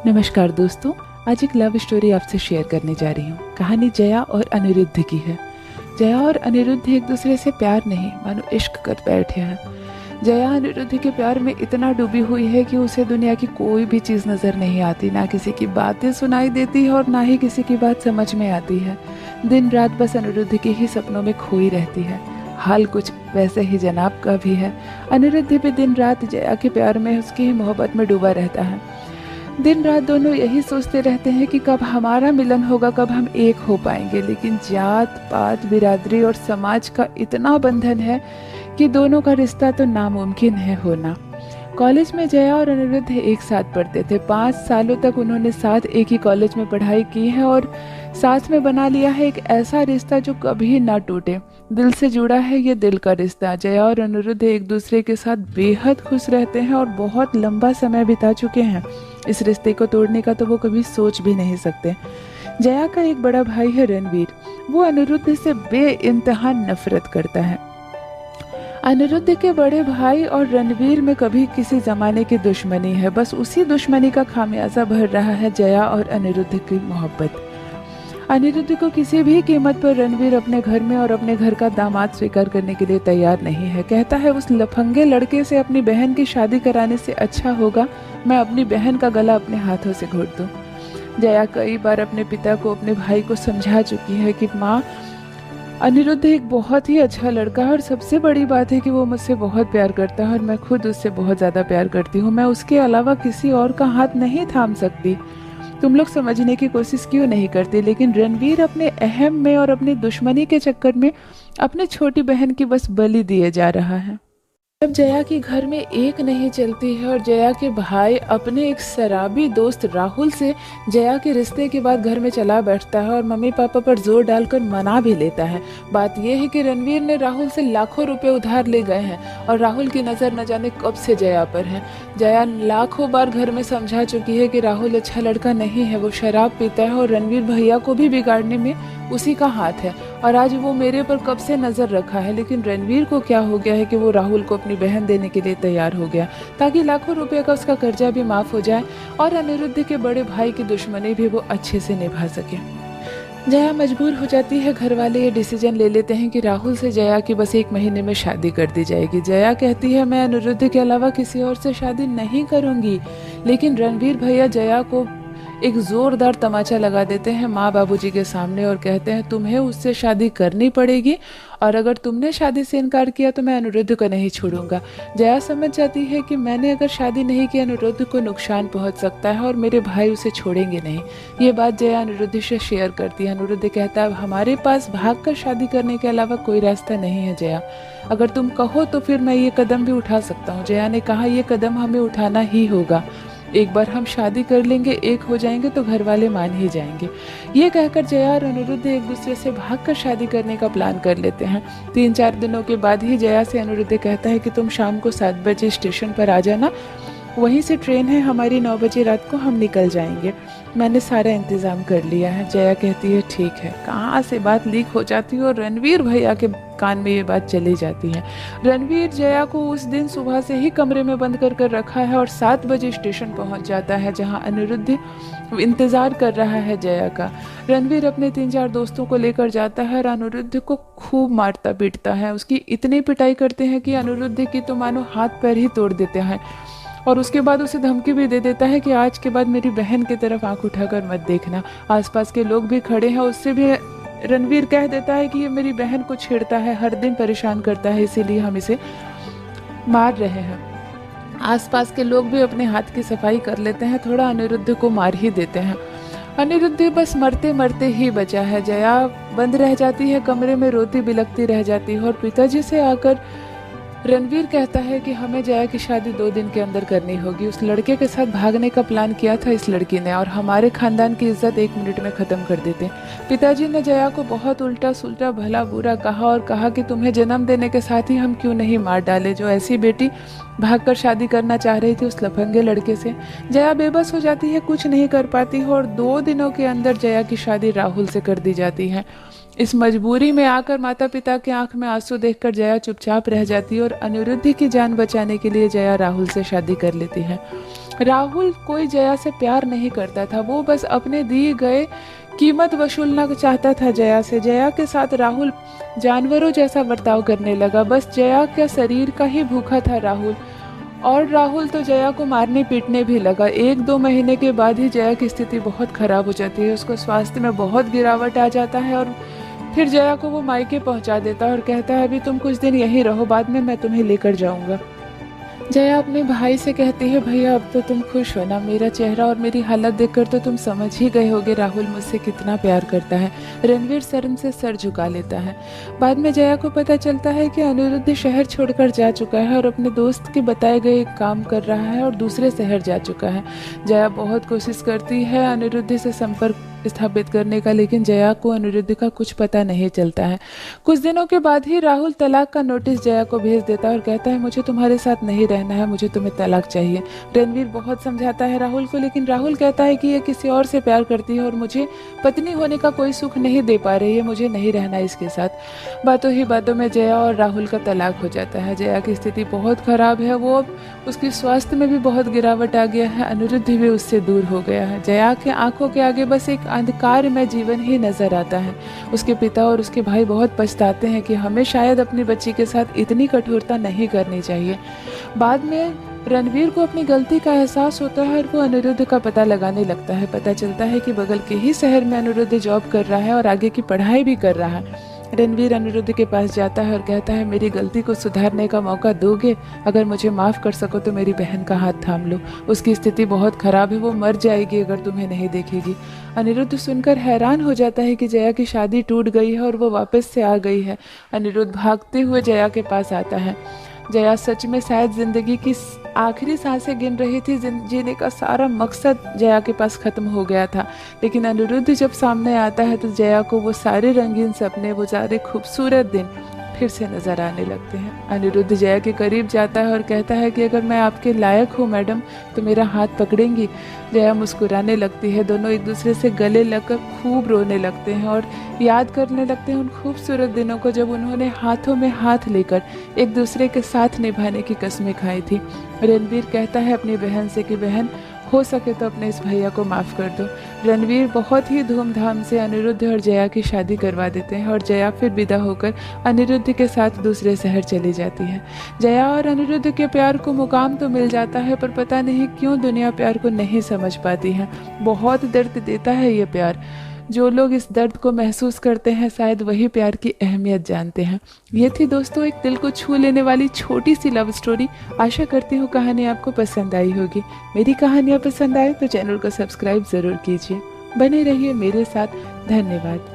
नमस्कार दोस्तों, आज एक लव स्टोरी आपसे शेयर करने जा रही हूँ। कहानी जया और अनिरुद्ध की है। जया और अनिरुद्ध एक दूसरे से प्यार नहीं मानो इश्क कर बैठे हैं। जया अनिरुद्ध के प्यार में इतना डूबी हुई है कि उसे दुनिया की कोई भी चीज़ नज़र नहीं आती, ना किसी की बातें सुनाई देती है और ना ही किसी की बात समझ में आती है। दिन रात बस अनिरुद्ध के ही सपनों में खोई रहती है। हाल कुछ वैसे ही जनाब का भी है। अनिरुद्ध भी दिन रात जया के प्यार में, उसकी ही मोहब्बत में डूबा रहता है। दिन रात दोनों यही सोचते रहते हैं कि कब हमारा मिलन होगा, कब हम एक हो पाएंगे। लेकिन जात पात, बिरादरी और समाज का इतना बंधन है कि दोनों का रिश्ता तो नामुमकिन है होना। कॉलेज में जया और अनिरुद्ध एक साथ पढ़ते थे। 5 सालों तक उन्होंने साथ एक ही कॉलेज में पढ़ाई की है और साथ में बना लिया है एक ऐसा रिश्ता जो कभी ना टूटे। दिल से जुड़ा है ये दिल का रिश्ता। जया और अनिरुद्ध एक दूसरे के साथ बेहद खुश रहते हैं और बहुत लंबा समय बिता चुके हैं। इस रिश्ते को तोड़ने का तो वो कभी सोच भी नहीं सकते। जया का एक बड़ा भाई है रणवीर। वो अनिरुद्ध से बेइंतहा नफरत करता है। अनिरुद्ध के बड़े भाई और रणवीर में कभी किसी जमाने की दुश्मनी है, बस उसी दुश्मनी का खामियाजा भर रहा है जया और अनिरुद्ध की मोहब्बत। अनिरुद्ध को किसी भी कीमत पर रणवीर अपने घर में और अपने घर का दामाद स्वीकार करने के लिए तैयार नहीं है। कहता है उस लफंगे लड़के से अपनी बहन की शादी कराने से अच्छा होगा मैं अपनी बहन का गला अपने हाथों से घोट दूं। जया कई बार अपने पिता को, अपने भाई को समझा चुकी है कि माँ, अनिरुद्ध एक बहुत ही अच्छा लड़का है और सबसे बड़ी बात है कि वो मुझसे बहुत प्यार करता है और मैं खुद उससे बहुत ज़्यादा प्यार करती हूँ। मैं उसके अलावा किसी और का हाथ नहीं थाम सकती। तुम लोग समझने की कोशिश क्यों नहीं करते? लेकिन रणवीर अपने अहम में और अपनी दुश्मनी के चक्कर में अपनी छोटी बहन की बस बलि दिए जा रहा है। जब जया की घर में एक नहीं चलती है और जया के भाई अपने एक शराबी दोस्त राहुल से जया के रिश्ते के बाद घर में चला बैठता है और मम्मी पापा पर जोर डालकर मना भी लेता है। बात यह है कि रणवीर ने राहुल से लाखों रुपए उधार ले गए हैं और राहुल की नज़र न जाने कब से जया पर है। जया लाखों बार घर में समझा चुकी है कि राहुल अच्छा लड़का नहीं है, वो शराब पीता है और रणवीर भैया को भी बिगाड़ने में उसी का हाथ है और आज वो मेरे पर कब से नज़र रखा है। लेकिन रणवीर को क्या हो गया है कि वो राहुल को अपनी बहन देने के लिए तैयार हो गया ताकि लाखों रुपए का उसका कर्जा भी माफ़ हो जाए और अनिरुद्ध के बड़े भाई की दुश्मनी भी वो अच्छे से निभा सके। जया मजबूर हो जाती है। घर वाले ये डिसीजन ले लेते हैं कि राहुल से जया की बस 1 महीने में शादी कर दी जाएगी। जया कहती है मैं अनिरुद्ध के अलावा किसी और से शादी नहीं करूँगी। लेकिन रणवीर भैया जया को एक जोरदार तमाचा लगा देते हैं माँ बाबूजी के सामने और कहते हैं तुम्हें उससे शादी करनी पड़ेगी और अगर तुमने शादी से इनकार किया तो मैं अनिरुद्ध को नहीं छोड़ूंगा। जया समझ जाती है कि मैंने अगर शादी नहीं की अनिरुद्ध को नुकसान पहुंच सकता है और मेरे भाई उसे छोड़ेंगे नहीं। ये बात जया अनिरुद्ध से शेयर करती है। अनिरुद्ध कहता है हमारे पास भाग कर शादी करने के अलावा कोई रास्ता नहीं है जया, अगर तुम कहो तो फिर मैं ये कदम भी उठा सकता हूँ। जया ने कहा ये कदम हमें उठाना ही होगा। एक बार हम शादी कर लेंगे, एक हो जाएंगे तो घर वाले मान ही जाएंगे। ये कहकर जया और अनिरुद्ध एक दूसरे से भागकर शादी करने का प्लान कर लेते हैं। 3-4 दिनों के बाद ही जया से अनिरुद्ध कहता है कि तुम शाम को 7 बजे स्टेशन पर आ जाना, वहीं से ट्रेन है हमारी, 9 बजे रात को हम निकल जाएंगे। मैंने सारा इंतज़ाम कर लिया है। जया कहती है ठीक है। कहाँ से बात लीक हो जाती है और रणवीर भैया के कान में ये बात चली जाती है। रणवीर जया को उस दिन सुबह से ही कमरे में बंद कर रखा है और 7 बजे स्टेशन पहुंच जाता है जहां अनिरुद्ध इंतज़ार कर रहा है जया का। रणवीर अपने 3-4 दोस्तों को लेकर जाता है और अनिरुद्ध को खूब मारता पीटता है। उसकी इतनी पिटाई करते हैं कि अनिरुद्ध की तो मानो हाथ पैर ही तोड़ देते हैं और उसके बाद उसे धमकी भी दे देता है कि आज के बाद मेरी बहन की तरफ आंख उठाकर मत देखना। आसपास के लोग भी खड़े हैं, उससे भी रणवीर कह देता है कि ये मेरी बहन को छेड़ता है, हर दिन परेशान करता है, इसीलिए हम इसे मार रहे हैं। आसपास के लोग भी अपने हाथ की सफाई कर लेते हैं, थोड़ा अनिरुद्ध को मार ही देते हैं। अनिरुद्ध बस मरते मरते ही बचा है। जया बंद रह जाती है कमरे में, रोती बिलखती रह जाती है और पिताजी से आकर रणवीर कहता है कि हमें जया की शादी 2 दिन के अंदर करनी होगी। उस लड़के के साथ भागने का प्लान किया था इस लड़की ने और हमारे खानदान की इज्जत 1 मिनट में ख़त्म कर देते। पिताजी ने जया को बहुत उल्टा सुल्टा भला बुरा कहा और कहा कि तुम्हें जन्म देने के साथ ही हम क्यों नहीं मार डाले जो ऐसी बेटी भागकर शादी करना चाह रही थी उस लफंगे लड़के से। जया बेबस हो जाती है, कुछ नहीं कर पाती है और 2 दिनों के अंदर जया की शादी राहुल से कर दी जाती है। इस मजबूरी में आकर माता पिता के आंख में आंसू देखकर जया चुपचाप रह जाती है और अनिरुद्ध की जान बचाने के लिए जया राहुल से शादी कर लेती है। राहुल कोई जया से प्यार नहीं करता था, वो बस अपने दिए गए कीमत वसूलना चाहता था जया से। जया के साथ राहुल जानवरों जैसा बर्ताव करने लगा, बस जया का शरीर का ही भूखा था राहुल। और राहुल तो जया को मारने पीटने भी लगा। 1-2 महीने के बाद ही जया की स्थिति बहुत खराब हो जाती है, उसको स्वास्थ्य में बहुत गिरावट आ जाता है और फिर जया को वो मायके पहुंचा देता है और कहता है अभी तुम कुछ दिन यहीं रहो, बाद में मैं तुम्हें लेकर जाऊंगा। जया अपने भाई से कहती है भैया अब तो तुम खुश हो ना, मेरा चेहरा और मेरी हालत देखकर तो तुम समझ ही गए होगे राहुल मुझसे कितना प्यार करता है। रणवीर शर्म से सर झुका लेता है। बाद में जया को पता चलता है कि अनिरुद्ध शहर छोड़कर जा चुका है और अपने दोस्त के बताए गए काम कर रहा है और दूसरे शहर जा चुका है। जया बहुत कोशिश करती है अनिरुद्ध से संपर्क स्थापित करने का, लेकिन जया को अनिरुद्ध का कुछ पता नहीं चलता है। कुछ दिनों के बाद ही राहुल तलाक का नोटिस जया को भेज देता है और कहता है मुझे तुम्हारे साथ नहीं रहना है, मुझे तुम्हें तलाक चाहिए। रणवीर बहुत समझाता है राहुल को, लेकिन राहुल कहता है कि ये किसी और से प्यार करती है और मुझे पत्नी होने का कोई सुख नहीं दे पा रही है, मुझे नहीं रहना इसके साथ। बातों ही बातों में जया और राहुल का तलाक हो जाता है। जया की स्थिति बहुत खराब है, वो अब उसकी स्वास्थ्य में भी बहुत गिरावट आ गया है, अनिरुद्ध भी उससे दूर हो गया है। जया के आंखों के आगे बस एक अंधकार में जीवन ही नजर आता है। उसके पिता और उसके भाई बहुत पछताते हैं कि हमें शायद अपनी बच्ची के साथ इतनी कठोरता नहीं करनी चाहिए। बाद में रणवीर को अपनी गलती का एहसास होता है और वो अनिरुद्ध का पता लगाने लगता है। पता चलता है कि बगल के ही शहर में अनिरुद्ध जॉब कर रहा है और आगे की पढ़ाई भी कर रहा है। रणवीर अनिरुद्ध के पास जाता है और कहता है मेरी गलती को सुधारने का मौका दोगे? अगर मुझे माफ़ कर सको तो मेरी बहन का हाथ थाम लो, उसकी स्थिति बहुत खराब है, वो मर जाएगी अगर तुम्हें नहीं देखेगी। अनिरुद्ध सुनकर हैरान हो जाता है कि जया की शादी टूट गई है और वो वापस से आ गई है। अनिरुद्ध भागते हुए जया के पास आता है। जया सच में शायद जिंदगी की आखिरी सांसें गिन रही थी, जीने का सारा मकसद जया के पास खत्म हो गया था। लेकिन अनिरुद्ध जब सामने आता है तो जया को वो सारे रंगीन सपने, वो सारे खूबसूरत दिन फिर से नजर आने लगते हैं। अनिरुद्ध जया के करीब जाता है और कहता है कि अगर मैं आपके लायक हूँ मैडम तो मेरा हाथ पकड़ेंगी। जया मुस्कुराने लगती है, दोनों एक दूसरे से गले लगकर खूब रोने लगते हैं और याद करने लगते हैं उन खूबसूरत दिनों को जब उन्होंने हाथों में हाथ लेकर एक दूसरे के साथ निभाने की कस्में खाई थी। रणवीर कहता है अपनी बहन से कि बहन हो सके तो अपने इस भैया को माफ़ कर दो। रणवीर बहुत ही धूमधाम से अनिरुद्ध और जया की शादी करवा देते हैं और जया फिर विदा होकर अनिरुद्ध के साथ दूसरे शहर चली जाती है। जया और अनिरुद्ध के प्यार को मुकाम तो मिल जाता है, पर पता नहीं क्यों दुनिया प्यार को नहीं समझ पाती है। बहुत दर्द देता है ये प्यार। जो लोग इस दर्द को महसूस करते हैं शायद वही प्यार की अहमियत जानते हैं। ये थी दोस्तों एक दिल को छू लेने वाली छोटी सी लव स्टोरी। आशा करती हूँ कहानी आपको पसंद आई होगी। मेरी कहानियाँ पसंद आए तो चैनल को सब्सक्राइब ज़रूर कीजिए। बने रहिए मेरे साथ। धन्यवाद।